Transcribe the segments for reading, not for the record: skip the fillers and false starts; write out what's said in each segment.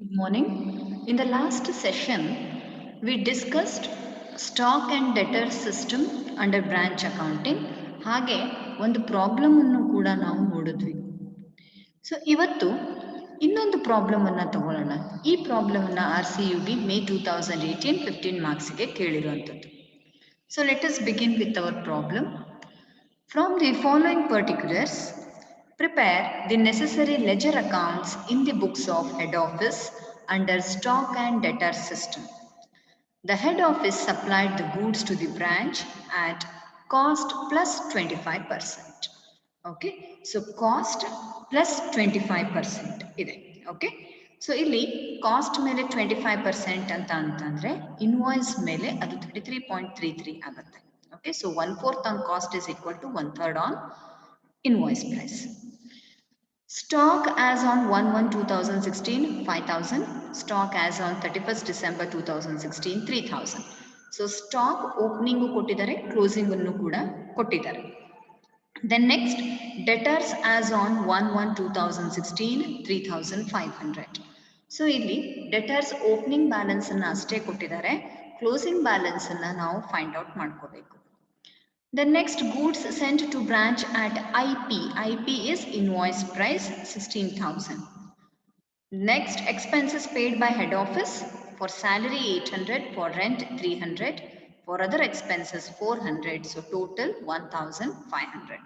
Good morning. In the last session, we discussed stock and debtor system under branch accounting. ಹಾಗೆ ಒಂದು problem ಅನ್ನು ಕೂಡ ನಾವು ನೋಡಿದ್ವಿ. ಸೊ ಇವತ್ತು ಇನ್ನೊಂದು ಪ್ರಾಬ್ಲಮ್ ಅನ್ನ ತಗೊಳ್ಳೋಣ. ಈ ಪ್ರಾಬ್ಲಮ್ ಅನ್ನ RCUB May 2018 15 ಮಾರ್ಕ್ಸ್ಗೆ ಕೇಳಿರುವಂಥದ್ದು. So let us begin with our problem. From the following particulars, prepare the necessary ledger accounts in the books of head office under stock and debtor system. The head office supplied the goods to the branch at cost plus 25%. Okay, so cost plus 25% ಇದೆ. Okay, so ಇಲ್ಲಿ cost ಮೇಲೆ 25% ಅಂತಂದ್ರೆ invoice ಮೇಲೆ ಅದು 33.33 ಆಗುತ್ತೆ. Okay, so 1/4 on cost is equal to 1/3 on invoice price. Stock as on 1/1/2016 5,000. Stock as on 31st December 2016 3,000. So stock opening ಕೊಟ್ಟಿದ್ದಾರೆ, closing ಅನ್ನು ಕೂಡ ಕೊಟ್ಟಿದ್ದಾರೆ. Then next, debtors as on 1/1/2016 3,500. So ಇಲ್ಲಿ debtors opening balance ಅನ್ನು ಅಷ್ಟೇ ಕೊಟ್ಟಿದ್ದಾರೆ, closing balance ಅನ್ನು ನಾವು find out ಮಾಡ್ಕೋಬೇಕು. The next, goods sent to branch at IP. IP is invoice price 16,000. Next, expenses paid by head office for salary 800, for rent 300, for other expenses 400. So total 1,500.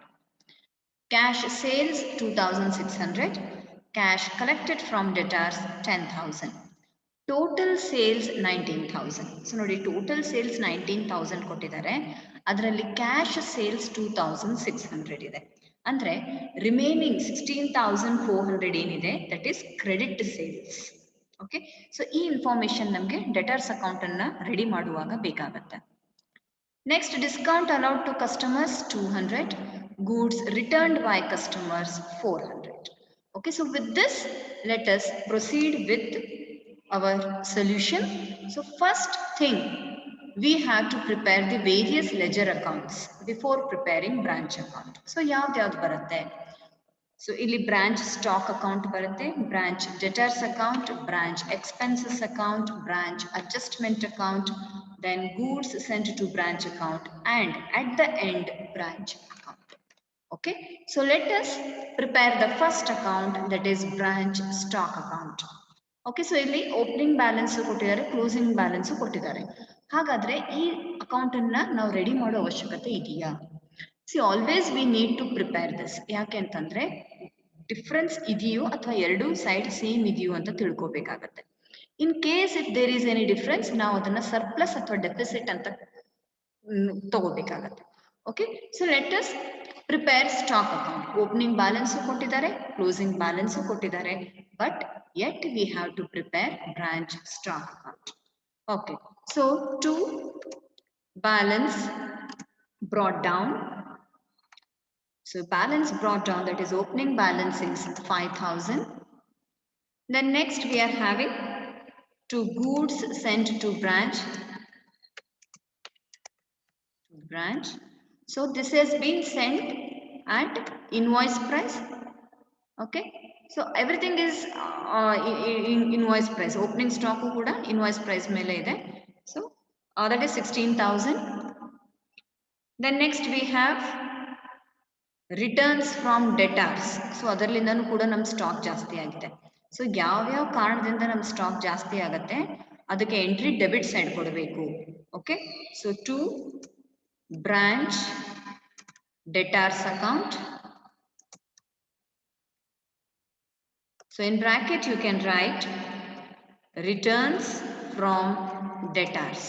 Cash sales 2,600. Cash collected from debtors 10,000. Total sales 19,000. So ನೋಡಿ, total sales 19,000 ಕೊಟ್ಟಿದ್ದಾರೆ, ಅದರಲ್ಲಿ cash sales 2,600 ಇದೆ. ಅಂದ್ರೆ remaining 16,400 ಏನಿದೆ that is credit sales. Okay, so ಈ information ನಮಗೆ debtors account ಅನ್ನ ready ಮಾಡುವಾಗ ಬೇಕಾಗತ್ತೆ. Next, discount allowed to customers 200. Goods returned by customers 400. Okay, so with this, let us proceed with our solution. So first thing, we have to prepare the various ledger accounts before preparing branch account. So ಯಾವ್ದು ಬರುತ್ತೆ? So ಇಲ್ಲಿ branch stock account ಬರುತ್ತೆ, branch debtors account, branch expenses account, branch adjustment account, then goods sent to branch account, and at the end branch account. Okay, so let us prepare the first account, that is branch stock account. Okay, so ಇಲ್ಲಿ opening balance ಕೊಟ್ಟಿದ್ದಾರೆ, closing balance ಕೊಟ್ಟಿದ್ದಾರೆ. ಹಾಗಾದ್ರೆ ಈ account ಅನ್ನ ನಾವು ready ಮಾಡೋ ಅವಶ್ಯಕತೆ ಇದೆಯಾ? See always we need to prepare this. ಯಾಕೆ ಅಂತಂದ್ರೆ ಡಿಫ್ರೆನ್ಸ್ ಇದೆಯೋ ಅಥವಾ ಎರಡು ಸೈಡ್ ಸೇಮ್ ಇದೆಯೋ ಅಂತ ತಿಳ್ಕೋಬೇಕಾಗತ್ತೆ. In case if there is any difference, ನಾವು ಅದನ್ನ ಸರ್ಪ್ಲಸ್ ಅಥವಾ ಡೆಫಿಸಿಟ್ ಅಂತ ತಗೋಬೇಕಾಗತ್ತೆ. Okay, so let us prepare stock account. Opening balance ಕೊಟ್ಟಿದ್ದಾರೆ, ಕ್ಲೋಸಿಂಗ್ ಬ್ಯಾಲೆನ್ಸ್ ಕೊಟ್ಟಿದ್ದಾರೆ, but yet we have to prepare branch stock account. Okay, so to balance brought down, so balance brought down, that is opening balance is 5,000. Then next we are having to goods sent to branch. So this has been sent at invoice price. Okay, so everything is in invoice price. Opening stock kuda invoice price mele ide. So that is 16,000. Then next we have returns from debtors. So ಅದರಲ್ಲಿಂದನೂ ಕೂಡ ನಮ್ಮ stock ಜಾಸ್ತಿ ಆಗಿದೆ. So ಯಾವ್ಯಾವ ಕಾರಣದಿಂದ ನಮ್ಮ stock ಜಾಸ್ತಿ ಆಗುತ್ತೆ ಅದಕ್ಕೆ ಎಂಟ್ರಿ ಡೆಬಿಟ್ ಸೈಡ್ ಕೊಡಬೇಕು. Okay, so to branch debtors account. So in bracket you can write returns from debtors.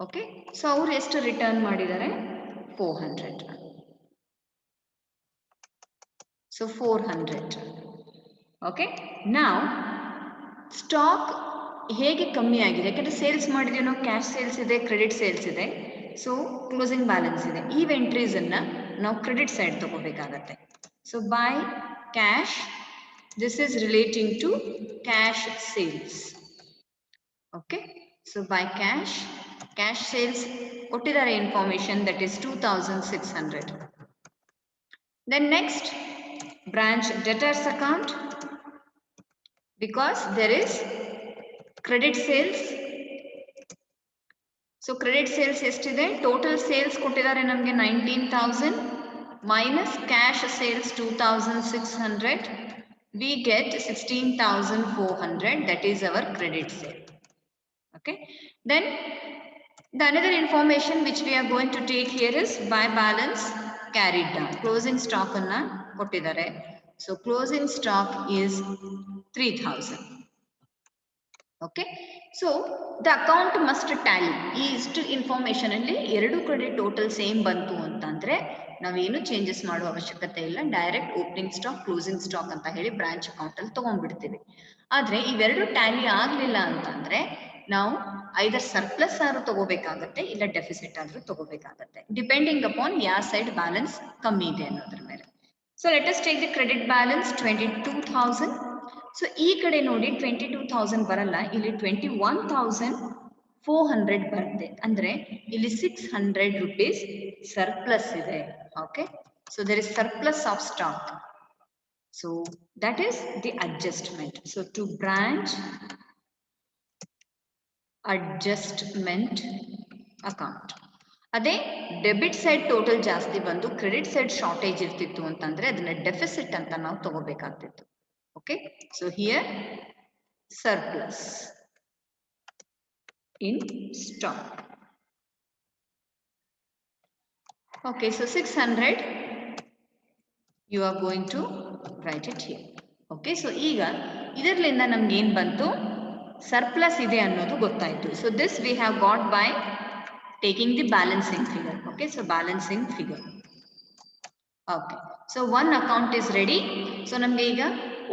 Okay, so ಅವರು ಎಷ್ಟು ರಿಟರ್ನ್ ಮಾಡಿದ್ದಾರೆ? 400. So 400. Okay, now stock ಹೇಗೆ ಕಮ್ಮಿ ಆಗಿದೆ? ಯಾಕಂದ್ರೆ ಸೇಲ್ಸ್ ಮಾಡಿದ್ರೆ ನಾವು ಕ್ಯಾಶ್ ಸೇಲ್ಸ್ ಇದೆ, ಕ್ರೆಡಿಟ್ ಸೇಲ್ಸ್ ಇದೆ, ಸೊ ಕ್ಲೋಸಿಂಗ್ ಬ್ಯಾಲೆನ್ಸ್ ಇದೆ. ಈ ಎಂಟ್ರೀಸ್ ಅನ್ನ ನಾವು ಕ್ರೆಡಿಟ್ ಸೈಡ್ ತಗೋಬೇಕಾಗತ್ತೆ. So by cash, this is relating to cash sales. Okay, so by cash sales ಕೊಟ್ಟಿದ್ದಾರೆ information, that is 2,600. Then next branch debtors account. because there is credit sales. So credit sales ಎಷ್ಟಿದೆ? Total sales ಕೊಟ್ಟಿದ್ದಾರೆ ನಮಗೆ 19,000 minus cash sales 2,600. We get 16,400. That is our credit sale. Okay. Then the another information which we are going to take here is by balance carried down. Closing stock anna kottidare. So closing stock is 3,000. Okay. So the account must tally. ಈ ಇಷ್ಟು information ಅಲ್ಲಿ ಎರಡು ಕಡೆ total same ಬಂತು ಅಂತಂದ್ರೆ ನಾವೇನು changes ಮಾಡುವ ಅವಶ್ಯಕತೆ ಇಲ್ಲ. Direct opening stock closing stock ಅಂತ ಹೇಳಿ ಬ್ರಾಂಚ್ ಅಕೌಂಟ್ ಅಲ್ಲಿ ತಗೊಂಡ್ಬಿಡ್ತೀವಿ. ಆದ್ರೆ ಇವೆರಡು ಟ್ಯಾಲಿ ಆಗ್ಲಿಲ್ಲ ಅಂತಂದ್ರೆ ನಾವು ಐದರ್ ಸರ್ಪ್ಲಸ್ ಆದ್ರೂ ತಗೋಬೇಕಾಗತ್ತೆ, ಇಲ್ಲ ಡೆಫಿಸಿಟ್ ಆದ್ರೂ ತಗೋಬೇಕಾಗತ್ತೆ, ಡಿಪೆಂಡಿಂಗ್ ಅಪಾನ್ ಯಾವ ಸೈಡ್ ಬ್ಯಾಲೆನ್ಸ್ ಕಮ್ಮಿ ಇದೆ ಅನ್ನೋದ್ರ ಮೇಲೆ. So let us take the credit balance 22,000. So ಈ ಕಡೆ ನೋಡಿ 22,000 ಬರಲ್ಲ, ಇಲ್ಲಿ 21,400 ಬರುತ್ತೆ. ಅಂದ್ರೆ ಇಲ್ಲಿ 600 rupees ಸರ್ಪ್ಲಸ್ ಇದೆ. Okay, so there is surplus of stock. So that is the adjustment. So to branch adjustment account. ಅದೇ ಡೆಬಿಟ್ ಸೈಡ್ ಟೋಟಲ್ ಜಾಸ್ತಿ ಬಂದು ಕ್ರೆಡಿಟ್ ಸೈಡ್ ಶಾರ್ಟೇಜ್ ಇರ್ತಿತ್ತು ಅಂತಂದ್ರೆ ಅದನ್ನ ಡೆಫಿಸಿಟ್ ಅಂತ ನಾವು ತಗೋಬೇಕಾಗ್ತಿತ್ತು. Okay, so here surplus in stock. Okay, so 600 you are going to write it here. Okay, so ಈಗ ಇದರಲ್ಲಿಂದ ನಮ್ಗೆ ಏನ್ ಬಂತು? ಸರ್ಪ್ಲಸ್ ಇದೆ ಅನ್ನೋದು ಗೊತ್ತಾಯ್ತು. So this we have got by taking the balancing figure. Okay, so balancing figure. Okay, so one account is ready. So ನಮ್ಗೆ ಈಗ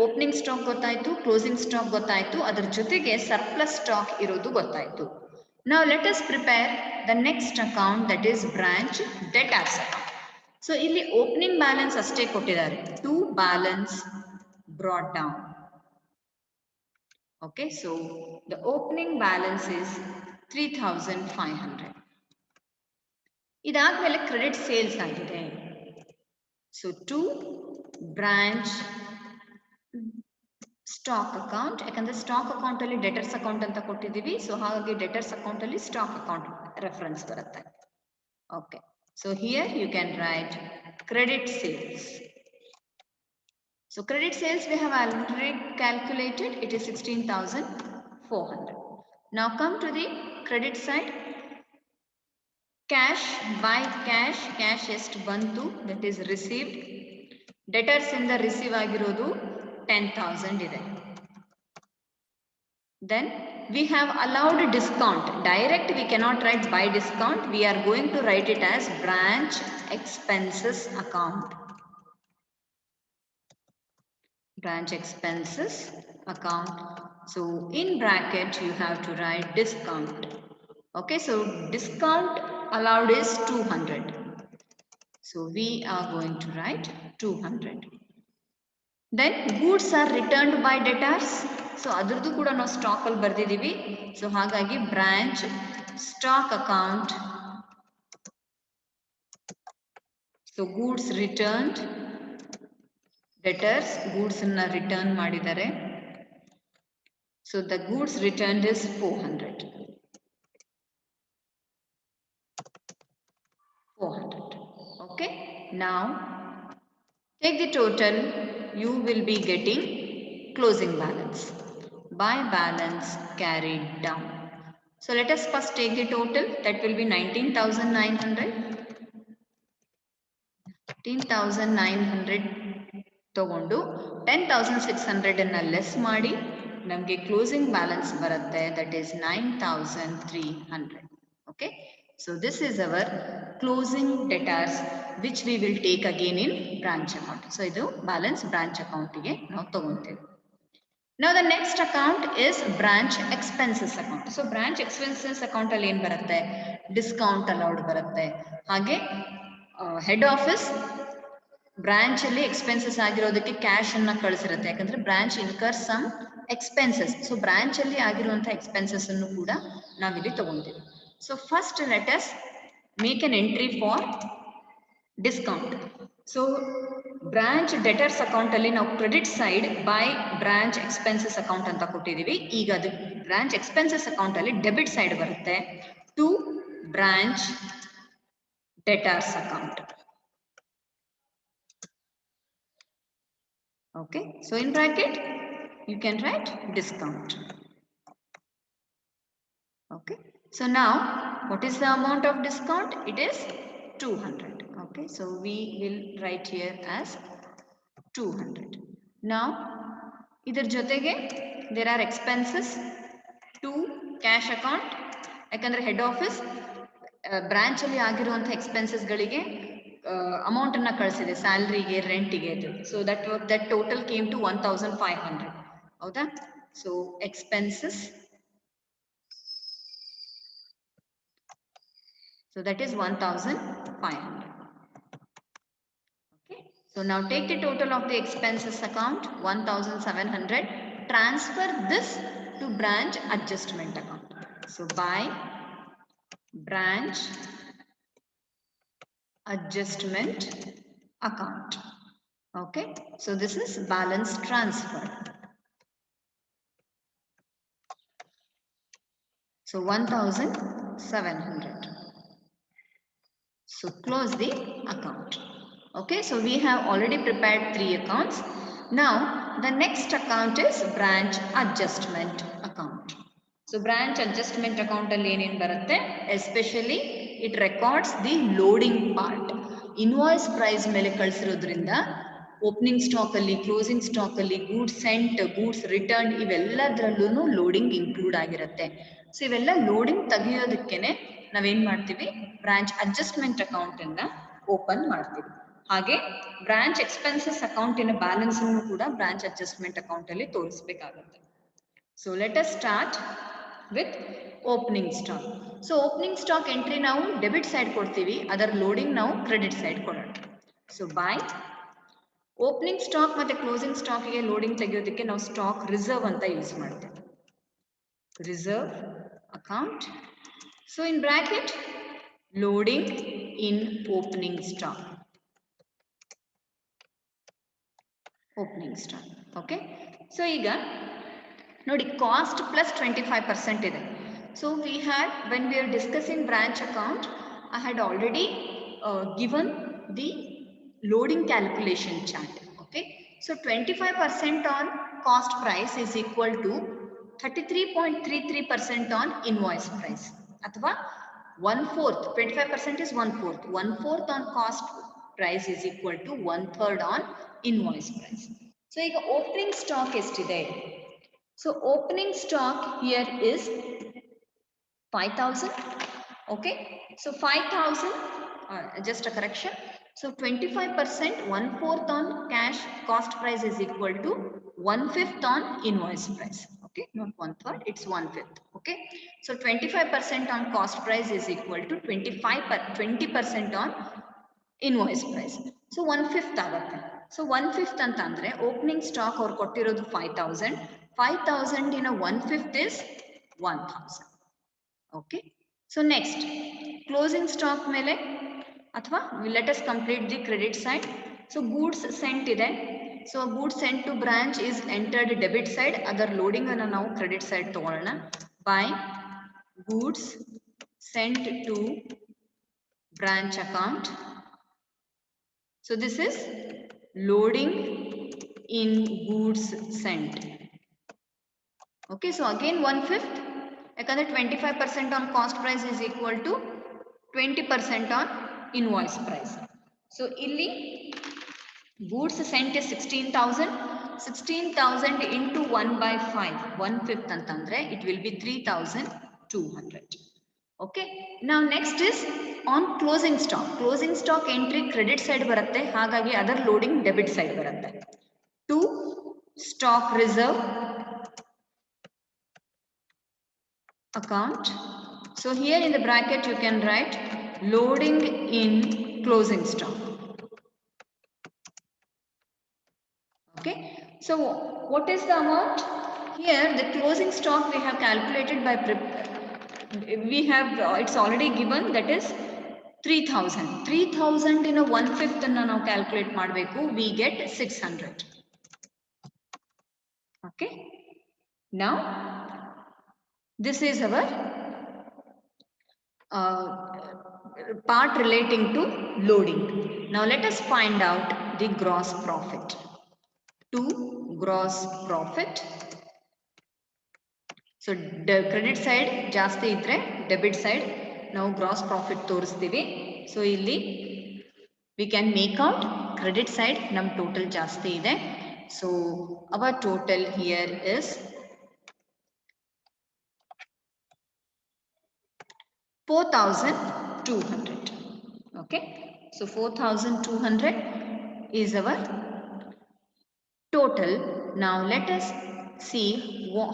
ಓಪನಿಂಗ್ ಸ್ಟಾಕ್ ಗೊತ್ತಾಯ್ತು, ಕ್ಲೋಸಿಂಗ್ ಸ್ಟಾಕ್ ಗೊತ್ತಾಯ್ತು, ಅದ್ರ ಜೊತೆಗೆ ಸರ್ಪ್ಲಸ್ ಸ್ಟಾಕ್ ಇರೋದು ಗೊತ್ತಾಯ್ತು. Now let us prepare the next account, that is branch debtors account. So ಇಲ್ಲಿ opening balance ಅಷ್ಟೇ ಕೊಟ್ಟಿದ್ದಾರೆ, to balance brought down. Okay, so the opening balance is 3,500. ಇದಾದ್ಮೇಲೆ ಕ್ರೆಡಿಟ್ ಸೇಲ್ಸ್ ಆಗಿದೆ. So to branch stock account, ಯಾಕಂದ್ರೆ stock account ಅಲ್ಲಿ debtors account ಅಂತ ಕೊಟ್ಟಿದ್ದೀವಿ. So ಹಾಗಾಗಿ ಡೆಟರ್ಸ್ ಅಕೌಂಟ್ ಅಲ್ಲಿ ಸ್ಟಾಕ್ ಅಕೌಂಟ್ ರೆಫರೆನ್ಸ್ ಬರುತ್ತೆ. Okay, so here you can write credit sales. So credit sales we have already calculated, it is 16,400. Now come to the credit side. Cash, by cash, cash ಎಷ್ಟು ಬಂತು, that is received. Debtors ಇಂದ receive ಆಗಿರೋದು 10,000 ಇದೆ. Then we have allowed discount. Direct we cannot write by discount. We are going to write it as branch expenses account. Branch expenses account. So in bracket you have to write discount. Okay, so discount allowed is 200. So we are going to write 200. Then goods are returned by debtors. So ಅದ್ರದ್ದು ಕೂಡ ನಾವು stock ಅಲ್ಲಿ ಬರ್ದಿದ್ದೀವಿ. So ಹಾಗಾಗಿ branch stock account. So goods returned, debtors goods ಅನ್ನ return ಮಾಡಿದ್ದಾರೆ. So the goods returned is 400. Okay, now take the total. You will be getting closing balance by balance carried down. So let us first take the total. That will be 19,900. 19,900 ತಗೊಂಡು 10,600 ಅನ್ನ less ಮಾಡಿ ನಮಗೆ closing balance ಬರುತ್ತೆ, that is 9,300. Okay, so this is our closing debtors which we will take again in branch account. So ಇದು balance branch account ಗೆ ನಾವು ತಗೊಂತೇವೆ. Now the next account is branch expenses account. So branch expenses account ಅಲ್ಲಿ ಏನು ಬರುತ್ತೆ? Discount allowed ಬರುತ್ತೆ. ಹಾಗೆ head office branch ಅಲ್ಲಿ expenses ಆಗಿರೋದಕ್ಕೆ ಕ್ಯಾಶ್ ಅನ್ನ ಕಳಿಸಿರುತ್ತೆ, ಯಾಕಂದ್ರೆ branch incur some expenses. So branch ಅಲ್ಲಿ ಆಗಿರುವಂತಹ ಎಕ್ಸ್ಪೆನ್ಸಸ್ ಅನ್ನು ಕೂಡ ನಾವಿಲ್ಲಿ ತಗೊಂತೀವಿ. So first let us make an entry for discount. So branch debtors account ಅಲ್ಲಿ ನಾವು credit side by branch expenses account ಅಂತ ಕೊಟ್ಟಿದ್ದೀವಿ. ಈಗ ಅದು branch expenses account ಅಲ್ಲಿ debit side ಬರುತ್ತೆ to branch debtors account. Okay, so in bracket you can write discount. Okay, so now what is the amount of discount? It is 200. Okay, so we will write here as 200. Now idar jotege there are expenses to cash account yakandre head office branch alli ಆಗಿರುವಂತ expenses ಗಳಿಗೆ amount ಅನ್ನು ಕಳಿಸಿದೆ salary ಗೆ rent ಗೆ so that total came to 1500 ಹೌದಾ. So expenses, so that is 1500. Okay, so now take the total of the expenses account 1700, transfer this to branch adjustment account. So by branch adjustment account. Okay, so this is balance transfer. So 1700. So close the account. Okay, so we have already prepared 3 accounts. Now the next account is branch adjustment account. So branch adjustment account alli enen barutte, especially it records the loading part. Invoice price mele kalsirodrinda opening stock alli, closing stock alli, goods sent, goods returned ivelladrallೂ loading include ಆಗಿರುತ್ತೆ. So ಇವೆಲ್ಲ loading ತೆಗೆಯೋದಕ್ಕೇನೆ ನಾವೇನ್ ಮಾಡ್ತೀವಿ, branch adjustment account ಅನ್ನ open ಮಾಡ್ತೀವಿ. ಹಾಗೆ branch expenses ಅಕೌಂಟಿನ balance ಅನ್ನು ಕೂಡ ಬ್ರಾಂಚ್ ಅಡ್ಜಸ್ಟ್ಮೆಂಟ್ ಅಕೌಂಟ್ ಅಲ್ಲಿ ತೋರಿಸಬೇಕಾಗುತ್ತೆ. So let us start with opening stock. So opening stock entry ನಾವು ಡೆಬಿಟ್ ಸೈಡ್ ಕೊಡ್ತೀವಿ, ಅದರ ಲೋಡಿಂಗ್ ನಾವು ಕ್ರೆಡಿಟ್ ಸೈಡ್ ಕೊಡೋಣ. ಸೊ ಬೈ ಓಪನಿಂಗ್ ಸ್ಟಾಕ್ ಮತ್ತೆ ಕ್ಲೋಸಿಂಗ್ ಸ್ಟಾಕ್ಗೆ ಲೋಡಿಂಗ್ ತೆಗೆಯೋದಕ್ಕೆ ನಾವು ಸ್ಟಾಕ್ ರಿಸರ್ವ್ ಅಂತ ಯೂಸ್ ಮಾಡ್ತೇವೆ. Reserve account. So in bracket loading in opening stock. Opening stock. Okay. So iga nodi cost plus 25% ide. So we had, when we are discussing branch account, I had already given the loading calculation chart. Okay. So 25% on cost price is equal to 33.33% on invoice price. Athwa 1/4, 25% is 1/4. 1/4 on cost price is equal to 1/3 on invoice price. So ಈಗ opening stock ಎಷ್ಟಿದೆ? So opening stock here is 5000. Okay, so 5000, just a correction. So 25%, 1/4 on cash cost price is equal to 1/5 on invoice price. Okay, not 1/3, it's 1/5. Okay, so 25% on cost price is equal to 20% on invoice price. So 1/5 ಆಗುತ್ತೆ. So 1/5 ಅಂತಂದ್ರೆ opening stock ಅವ್ರು ಕೊಟ್ಟಿರೋದು 5000. 5000 in a 1/5 is 1000. Okay, so next closing stock ಮೇಲೆ ಅಥವಾ let us complete the credit side. So goods sent ಇದೆ. So goods sent to branch is entered debit side, ಅದರ loading ಅನ್ನು ನಾವು credit side ತಗೊಳ್ಳೋಣ. By goods sent to branch account. So this is loading in goods sent. Okay, so again 1/5, ಯಾಕಂದ್ರೆ 25% on cost price is equal to 20% on invoice price. So illi goods sent is 16,000. 16,000 into 1/5, 1/5 ಅಂತಂದ್ರೆ it will be 3,200. Okay, now next is on closing stock. Closing stock entry credit side ಬರುತ್ತೆ, ಹಾಗಾಗಿ ಅದರ loading debit side ಬರುತ್ತೆ. To stock reserve account. So here in the bracket you can write loading in closing stock. Okay, so what is the amount? Here the closing stock we have calculated by it's already given, that is 3000 in a 1/5 ಅನ್ನು ನಾವು calculate ಮಾಡಬೇಕು. We get 600. Okay. Now this is our part relating to loading. Now let us find out the gross profit. To gross profit. So the credit side ಜಾಸ್ತಿ ಇದ್ರೆ debit side ನಾವು gross profit ತೋರಿಸ್ತೀವಿ. So ಇಲ್ಲಿ we can make out credit side ನಮ್ total ಜಾಸ್ತಿ ಇದೆ. So our total here is 4,200. Okay, so 4,200 is our total. Now let us see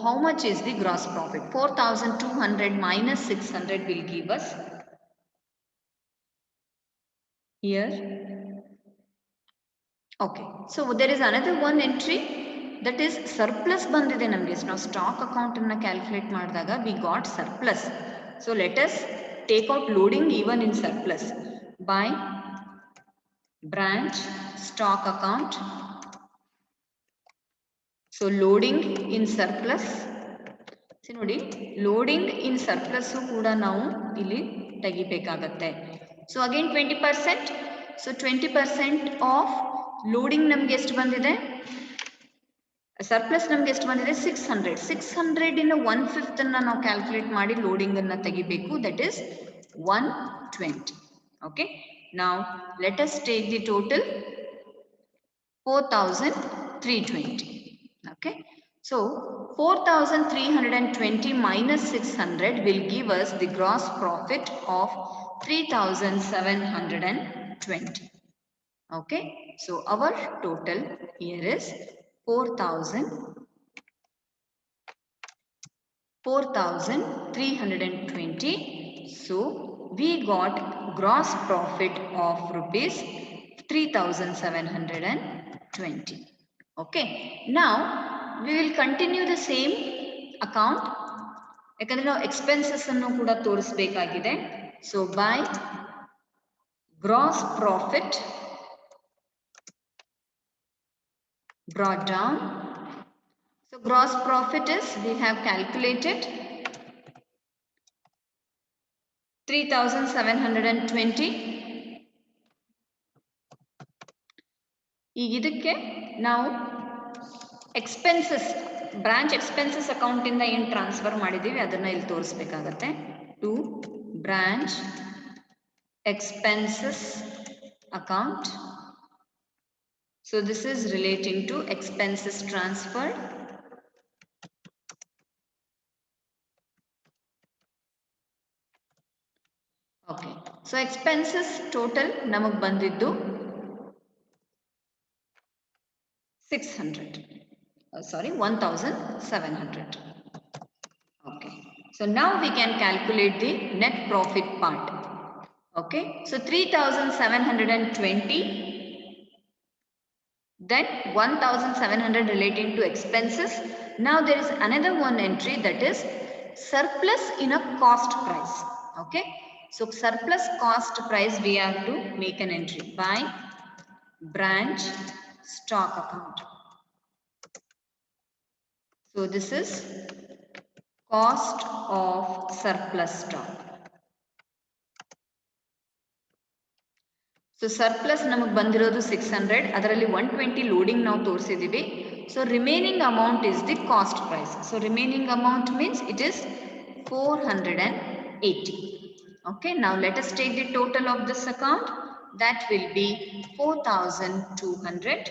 how much is the gross profit. 4,200 minus 600 will give us here. Okay, so there is another one entry, that is surplus bandide namge. Now stock account anna calculate ಮಾಡಿದಾಗ we got surplus. So let us take out loading even in surplus by branch stock account. So loading in surplus. See ನೋಡಿ, loading in surplus ಕೂಡ ನಾವು ಇಲ್ಲಿ ತೆಗಿಬೇಕಾಗುತ್ತೆ. So again 20%. So 20% of loading ನಮಗೆ ಎಷ್ಟು ಬಂದಿದೆ? Surplus ನಮಗೆ ಎಷ್ಟು ಬಂದಿದೆ? 600. 600 ಇನ್ 1/5 ಅನ್ನ ನಾವು ಕ್ಯಾಲ್ಕುಲೇಟ್ ಮಾಡಿ ಲೋಡಿಂಗ್ ಅನ್ನ ತೆಗಿಬೇಕು. That is 120. Okay, now let us take the total 4,320. Okay, so 4,320 minus 600 will give us the gross profit of 3,720. Okay, so our total here is 4,320. So we got gross profit of rupees 3,720. Okay, now we will continue the same account. ಯಾಕಂದ್ರೆ ನಾವು expenses ಅನ್ನು ಕೂಡ ತೋರಿಸಬೇಕಾಗಿದೆ. So by gross profit brought down. So gross profit is, we have calculated 3,720. ಇದಕ್ಕೆ ನಾವು expenses branch expenses account ಇಂದ ಏನು transfer ಮಾಡಿದೀವಿ ಅದನ್ನ ಇಲ್ಲಿ ತೋರಿಸಬೇಕಾಗುತ್ತೆ. To branch expenses account. So this is relating to expenses transferred. Okay, so expenses total namak bandiddu 600. Sorry, 1,700. Okay, so now we can calculate the net profit part. Okay, so 3,720. Then 1,700 relating to expenses. Now there is another one entry, that is surplus in a cost price. Okay, so surplus cost price we have to make an entry by branch stock account. So this is cost of surplus stock. So surplus ನಮಗೆ ಬಂದಿರೋದು 600, ಅದರಲ್ಲಿ 120 loading ನಾವು ತೋರಿಸಿದೀವಿ. So remaining amount is the cost price. So remaining amount means it is 480. Okay, now let us take the total of this account. That will be 4,200.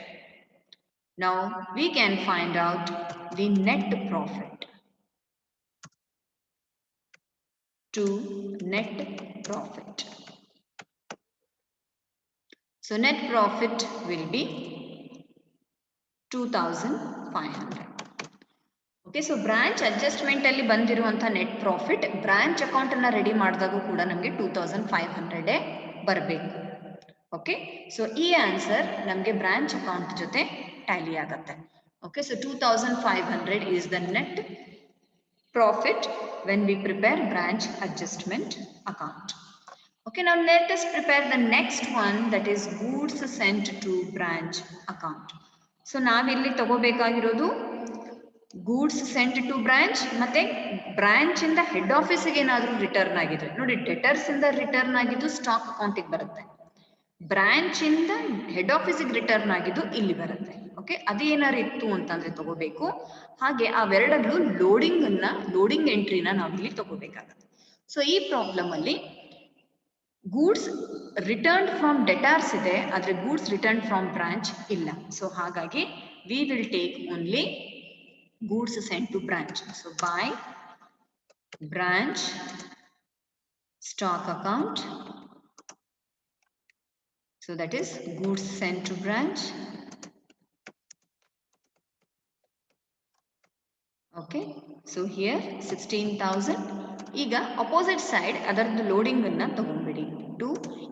Now we can find out the net profit. To net profit. So net profit will be 2,500. Okay, so branch adjustment alli bandiruvanta net profit branch account anna ready ಮಾಡಿದಾಗೂ ಕೂಡ ನಮಗೆ 2,500 ಬರಬೇಕು. Okay, so ಈ answer ನಮಗೆ branch account ಜೊತೆ Tally ಆಗುತ್ತೆ. Okay, so 2,500 is the net profit when we prepare branch adjustment account. Okay, now let us prepare the next one, that is goods sent to branch account. So ನಾವಿಲ್ಲಿ ತಗೋಬೇಕಾಗಿರೋದು goods sent to branch ಮತ್ತೆ branch ಇಂದ head ಆಫೀಸ್ಗೆ ಏನಾದರೂ return ಆಗಿದ್ರೆ ನೋಡಿ, debtors ಇಂದ return ಆಗಿದ್ದು stock ಅಕೌಂಟಿಗೆ ಬರುತ್ತೆ, ಬ್ರಾಂಚ್ ಇಂದ ಹೆಡ್ ಆಫೀಸಿಗೆ ರಿಟರ್ನ್ ಆಗಿದ್ದು ಇಲ್ಲಿ ಬರುತ್ತೆ. ಓಕೆ, ಅದೇನಾರು ಇತ್ತು ಅಂತಂದ್ರೆ ತಗೋಬೇಕು. ಹಾಗೆ ಅವೆರಡಲ್ಲೂ ಲೋಡಿಂಗ್ ಎಂಟ್ರಿನ ನಾವಿಲ್ಲಿ ತಗೋಬೇಕಾಗುತ್ತೆ. ಸೊ ಈ ಪ್ರಾಬ್ಲಮ್ ಅಲ್ಲಿ ಗೂಡ್ಸ್ ರಿಟರ್ನ್ ಫ್ರಮ್ ಡೆಟಾರ್ಸ್ ಇದೆ, ಆದ್ರೆ ಗೂಡ್ಸ್ ರಿಟರ್ನ್ ಫ್ರಮ್ ಬ್ರಾಂಚ್ ಇಲ್ಲ. ಸೊ ಹಾಗಾಗಿ we will take only goods sent to branch. So by branch stock account, so that is goods sent to branch. Okay, so here 16,000. ಈಗ opposite side ಅದರದ್ದು loading ಅನ್ನ ತಗೊಂಡ್ಬಿಡಿ.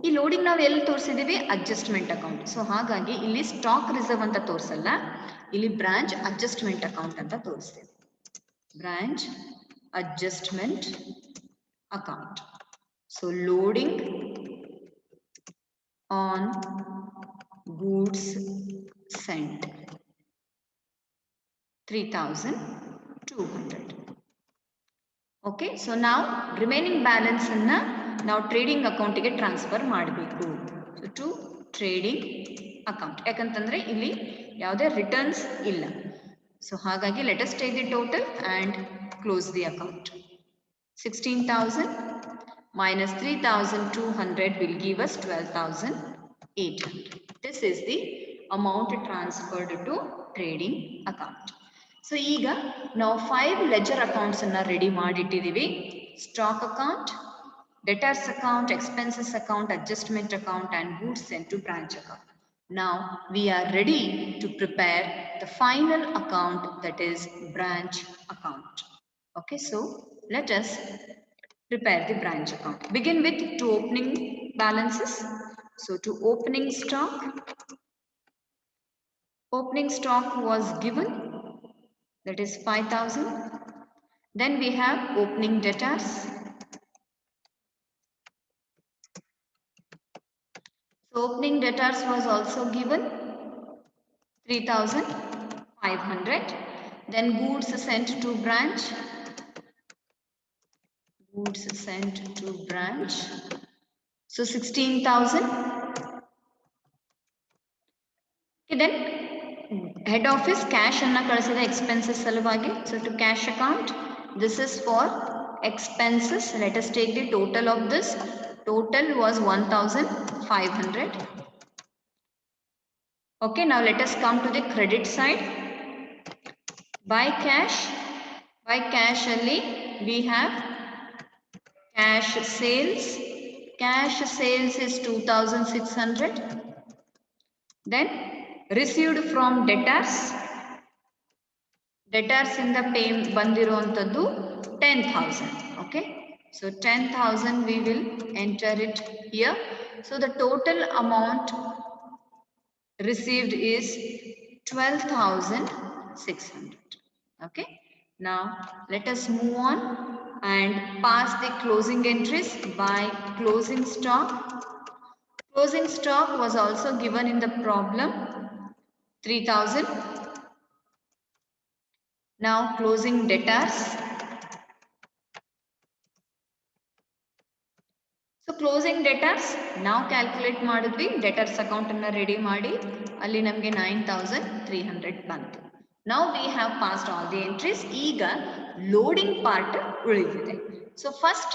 ಈ loading ನಾವು ಎಲ್ಲಿ ತೋರಿಸಿದೀವಿ? Adjustment account. So ಹಾಗಾಗಿ ಇಲ್ಲಿ stock reserve ಅಂತ ತೋರಿಸಲ್ಲ, ಇಲ್ಲಿ ಬ್ರಾಂಚ್ ಅಡ್ಜಸ್ಟ್ಮೆಂಟ್ ಅಕೌಂಟ್ ಅಂತ ತೋರಿಸ್ತೀವಿ. branch adjustment account. So loading on goods sent 3,200. Okay, so now remaining balance anna now trading account ಗೆ ಟ್ರಾನ್ಸ್ಫರ್ ಮಾಡಬೇಕು. So to trading account, ಯಾಕಂತಂದ್ರೆ ಇಲ್ಲಿ ಯಾವುದೇ ರಿಟರ್ನ್ಸ್ ಇಲ್ಲ. So ಹಾಗಾಗಿ let us take the total and close the account. 16,000 minus 3,200 will give us 12,800. This is the amount transferred to trading account. So ಈಗ ನಾವು 5 ledger accounts ಅನ್ನ ready ಮಾಡಿಟ್ಟಿದ್ದೀವಿ. Stock account, debtors account, expenses account, adjustment account and goods sent to branch account. Now we are ready to prepare the final account, that is branch account. Okay, so let us prepare the branch account. Begin with two opening balances. So to opening stock was given, that is 5,000. Then we have opening debtors. So opening debtors was also given 3,500. Then goods sent to branch. Goods sent to branch. So 16,000. Okay, then head office cash anna ಕಳಿಸಿದ expenses ಸಲುವಾಗಿ. So to cash account, this is for expenses. Let us take the total of this. Total was 1,500. Okay, now let us come to the credit side. By cash ಅಲ್ಲಿ we have cash sales. Cash sales is 2,600. Then received from debtors. Debtors in the pay ಬಂದಿರುವಂತದ್ದು 10,000. Okay, so 10,000 we will enter it here. So the total amount received is 12,600. Okay, now let us move on and pass the closing entries. By closing stock. Closing stock was also given in the problem, 3,000. Now closing debtors. So closing debtors now calculate ಮಾಡಿದ್ವಿ. debtors account ಅನ್ನ ready ಮಾಡಿ ಅಲ್ಲಿ ನಮಗೆ 9,300 ಬಂತು. Now we have passed all the entries. ಈಗ loading part ಉಳಿದಿದೆ. So first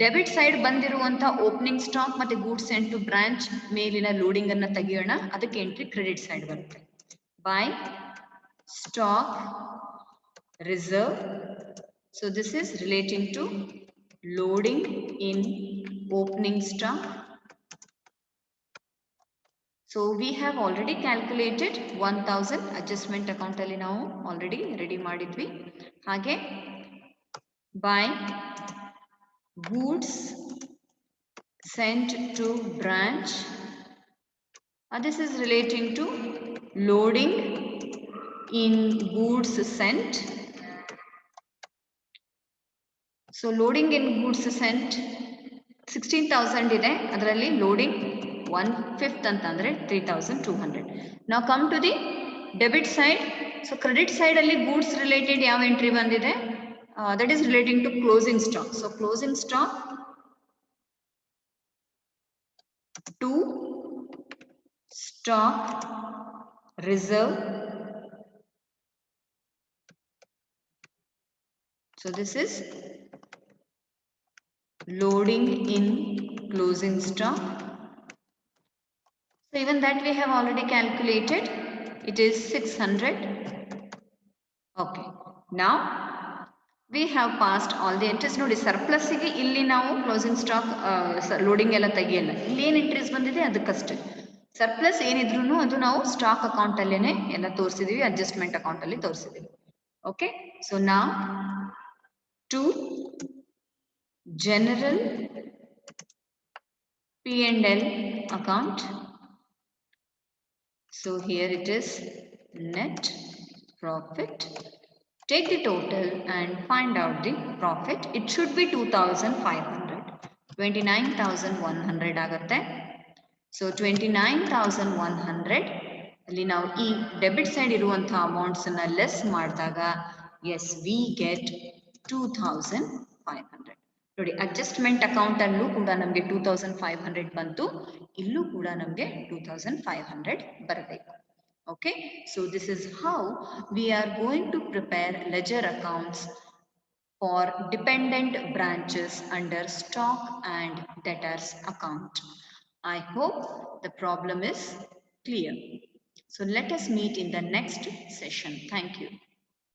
debit side ಬಂದಿರುವಂತ opening stock ಮತ್ತೆ ಗೂಡ್ಸ್ ಸೆಂಟ್ ಟು ಬ್ರಾಂಚ್ ಮೇಲಿನ ಲೋಡಿಂಗ್ ಅನ್ನ ತೆಗೆಯೋಣ. ಅದಕ್ಕೆ ಎಂಟ್ರಿ ಕ್ರೆಡಿಟ್ ಸೈಡ್ ಬರುತ್ತೆ. By stock reserve. So this is relating to loading in opening stock. So we have already calculated 1,000 adjustment account ಅಲ್ಲಿ ನಾವು already ready ಮಾಡಿದ್ವಿ. ಹಾಗೆ by goods sent to branch, this is relating to loading in goods sent. So loading in goods sent 16,000 ಇದೆ, ಅದರಲ್ಲಿ loading 1/5 ಅಂತಂದ್ರೆ 3,200. ನಾವು come to the debit side. So credit side ಅಲ್ಲಿ goods related ಯಾವ entry ಬಂದಿದೆ? That is relating to closing stock. So closing stock to stock reserve. So this is loading in closing stock. So even that we have already calculated. It is 600. Okay. Now we have passed all the entries. ನೋಡಿ surplus ಗೆ ಇಲ್ಲಿ ನಾವು closing stock loading ಎಲ್ಲ ತೆಗಿಯಲ್ಲ. ಇಲ್ಲಿ ಏನು entries ಬಂದಿದೆ ಅದಕ್ಕಷ್ಟೇ. Surplus ಏನಿದ್ರು ಅದು ನಾವು ಸ್ಟಾಕ್ ಅಕೌಂಟ್ ಅಲ್ಲೇನೆ ಎಲ್ಲ ತೋರಿಸಿದೀವಿ, ಅಡ್ಜಸ್ಟ್ಮೆಂಟ್ ಅಕೌಂಟ್ ಅಲ್ಲಿ ತೋರಿಸಿದೀವಿ. ಓಕೆ, ಸೊ ನಾವು to general P&L account. So here it is net profit. Take the total and find out the profit. It should be 2,500. 29,100 ಆಗುತ್ತೆ. So 29,100 ಅಲ್ಲಿ ನಾವು ಈ ಡೆಬಿಟ್ ಸೈಡ್ ಇರುವಂತಹ ಅಮೌಂಟ್ಸ್ ಅನ್ನ ಲೆಸ್ ಮಾಡಿದಾಗ yes we get 2,500. ನೋಡಿ adjustment account ಅಲ್ಲೂ ಕೂಡ ನಮಗೆ 2,500 ಬಂತು, ಇಲ್ಲೂ ಕೂಡ ನಮಗೆ 2,500 ಬರಬೇಕು. Okay, so this is how we are going to prepare ledger accounts for dependent branches under stock and debtors account. I hope the problem is clear. So let us meet in the next session. Thank you.